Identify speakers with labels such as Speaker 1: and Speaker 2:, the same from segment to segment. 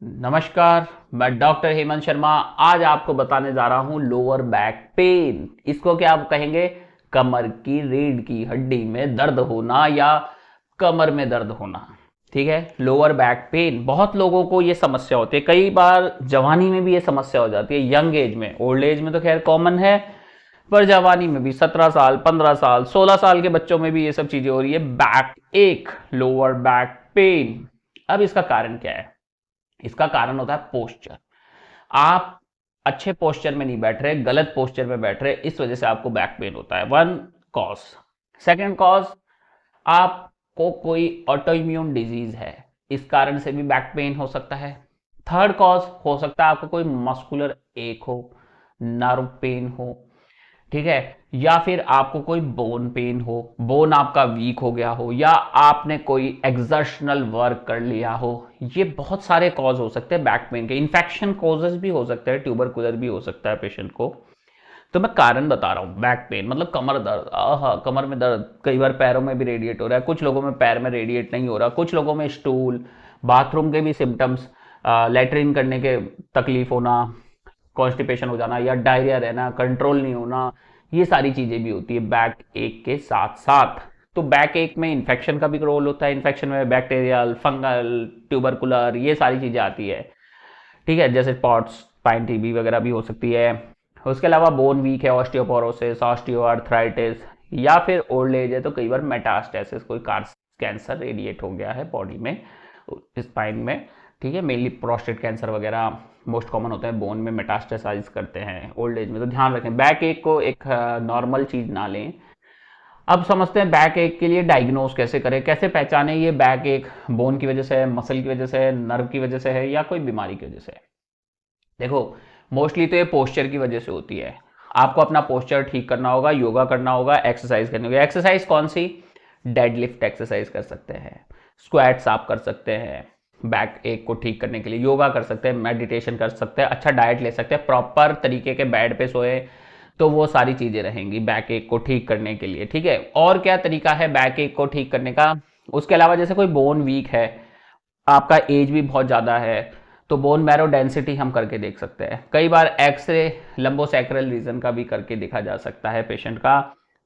Speaker 1: नमस्कार, मैं डॉक्टर हेमंत शर्मा। आज आपको बताने जा रहा हूं लोअर बैक पेन। इसको क्या आप कहेंगे? कमर की रीढ़ की हड्डी में दर्द होना या कमर में दर्द होना। ठीक है, लोअर बैक पेन बहुत लोगों को ये समस्या होती है। कई बार जवानी में भी ये समस्या हो जाती है, यंग एज में। ओल्ड एज में तो खैर कॉमन है, पर जवानी में भी 17 साल, 15 साल, 16 साल के बच्चों में भी ये सब चीजें हो रही है। बैक एक, लोअर बैक पेन। अब इसका कारण क्या है? इसका कारण होता है पोस्चर। आप अच्छे पोस्चर में नहीं बैठ रहे, गलत पोस्चर में बैठ रहे, इस वजह से आपको बैक पेन होता है। One cause. सेकेंड कॉज, आपको कोई ऑटो इम्यून डिजीज है, इस कारण से भी बैक पेन हो सकता है। थर्ड कॉज हो सकता है आपको कोई मस्कुलर एक हो, नर्व पेन हो, ठीक है, या फिर आपको कोई बोन पेन हो, बोन आपका वीक हो गया हो, या आपने कोई एक्सर्शनल वर्क कर लिया हो। ये बहुत सारे कॉज हो सकते हैं बैक पेन के। इन्फेक्शन कॉजेज भी हो सकते हैं, ट्यूबरकुलर भी हो सकता है पेशेंट को। तो मैं कारण बता रहा हूँ। बैक पेन मतलब कमर दर्द। कमर में दर्द कई बार पैरों में भी रेडिएट हो रहा है, कुछ लोगों में पैर में रेडिएट नहीं हो रहा, कुछ लोगों में स्टूल, बाथरूम के भी सिम्टम्स, लेटरिन करने के तकलीफ होना, कॉन्स्टिपेशन हो जाना या डायरिया रहना, कंट्रोल नहीं होना, ये सारी चीजें भी होती है बैक एक के साथ साथ। तो बैक एक में इन्फेक्शन का भी रोल होता है। इन्फेक्शन में बैक्टीरियल, फंगल, ट्यूबरकुलर, ये सारी चीजें आती है। ठीक है, जैसे पॉट्स, स्पाइन टीबी वगैरह भी हो सकती है। उसके अलावा बोन वीक है, ऑस्टियोपोरोसिस, ऑस्टियोआर्थराइटिस, या फिर ओल्ड एज है तो कई बार मेटास्टेसिस, कोई कैंसर रेडिएट हो गया है बॉडी में, स्पाइन में। ठीक है, मेनली प्रोस्टेट कैंसर वगैरह मोस्ट कॉमन होते हैं, बोन में मेटास्टेसाइज करते हैं ओल्ड एज में। तो ध्यान रखें, बैक एक को एक नॉर्मल चीज ना लें। अब समझते हैं बैक एक के लिए डायग्नोज कैसे करें, कैसे पहचाने ये बैक एक बोन की वजह से है, मसल की वजह से है, नर्व की वजह से है, या कोई बीमारी की वजह से है। देखो, मोस्टली तो ये पोस्चर की वजह से होती है। आपको अपना पोस्चर ठीक करना होगा, योगा करना होगा, एक्सरसाइज करनी होगी। एक्सरसाइज कौन सी? डेडलिफ्ट एक्सरसाइज कर सकते हैं, स्क्वाट्स आप कर सकते हैं बैक एक को ठीक करने के लिए, योगा कर सकते हैं, मेडिटेशन कर सकते हैं, अच्छा डाइट ले सकते हैं, प्रॉपर तरीके के बेड पे सोए, तो वो सारी चीजें रहेंगी बैक एक को ठीक करने के लिए। ठीक है, और क्या तरीका है बैक एक को ठीक करने का? उसके अलावा जैसे कोई बोन वीक है, आपका एज भी बहुत ज़्यादा है, तो बोन मैरो डेंसिटी हम करके देख सकते हैं। कई बार एक्सरे लंबोसैक्रल रीजन का भी करके देखा जा सकता है पेशेंट का।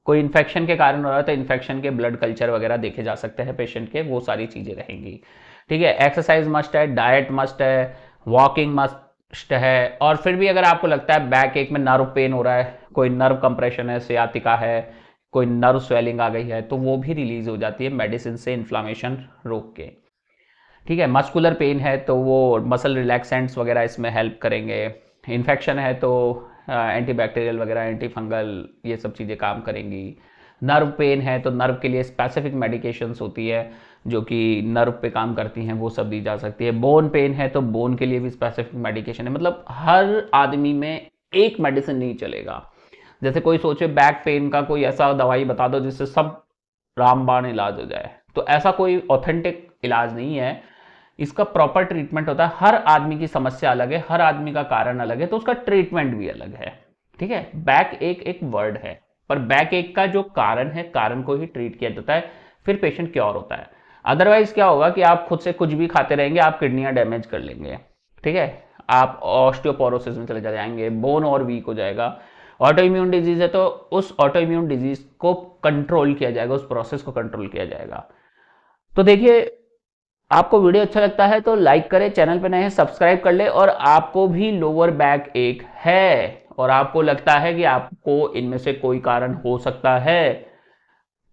Speaker 1: कोई इन्फेक्शन के कारण हो रहा है तो इन्फेक्शन के ब्लड कल्चर वगैरह देखे जा सकते हैं पेशेंट के, वो सारी चीज़ें रहेंगी। ठीक है, एक्सरसाइज मस्ट है, डाइट मस्ट है, वॉकिंग मस्ट है। और फिर भी अगर आपको लगता है बैक एक में नर्व पेन हो रहा है, कोई नर्व कंप्रेशन है, सियातिका है, कोई नर्व स्वेलिंग आ गई है, तो वो भी रिलीज हो जाती है मेडिसिन से, इन्फ्लामेशन रोक के। ठीक है, मस्कुलर पेन है तो वो मसल रिलैक्सेंट्स वगैरह इसमें हेल्प करेंगे। इन्फेक्शन है तो एंटीबैक्टीरियल वगैरह, एंटी फंगल, ये सब चीज़ें काम करेंगी। नर्व पेन है तो नर्व के लिए स्पेसिफिक मेडिकेशंस होती है जो कि नर्व पे काम करती हैं, वो सब दी जा सकती है। बोन पेन है तो बोन के लिए भी स्पेसिफिक मेडिकेशन है। मतलब हर आदमी में एक मेडिसिन नहीं चलेगा। जैसे कोई सोचे बैक पेन का कोई ऐसा दवाई बता दो जिससे सब रामबाण इलाज हो जाए, तो ऐसा कोई ऑथेंटिक इलाज नहीं है। इसका प्रॉपर ट्रीटमेंट होता है। हर आदमी की समस्या अलग है, हर आदमी का कारण अलग है, तो उसका ट्रीटमेंट भी अलग है। ठीक है, बैक एक एक वर्ड है, पर बैक एक का जो कारण है, कारण को ही ट्रीट किया जाता है, फिर पेशेंट क्योर होता है। अदरवाइज क्या होगा कि आप खुद से कुछ भी खाते रहेंगे, आप किडनियां डैमेज कर लेंगे। ठीक है, आप ऑस्टियोपोरोसिस में चले जाएंगे, बोन और वीक हो जाएगा। ऑटो इम्यून डिजीज है तो उस ऑटो इम्यून डिजीज को कंट्रोल किया जाएगा, उस प्रोसेस को कंट्रोल किया जाएगा। तो देखिए, आपको वीडियो अच्छा लगता है तो लाइक करें, चैनल पे नए हैं सब्सक्राइब कर ले। और आपको भी लोअर बैक एक है और आपको लगता है कि आपको इनमें से कोई कारण हो सकता है,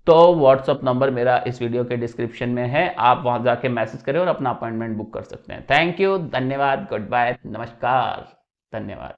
Speaker 1: तो व्हाट्सअप नंबर मेरा इस वीडियो के डिस्क्रिप्शन में है, आप वहां जाके मैसेज करें और अपना अपॉइंटमेंट बुक कर सकते हैं। थैंक यू, धन्यवाद, गुड बाय, नमस्कार, धन्यवाद।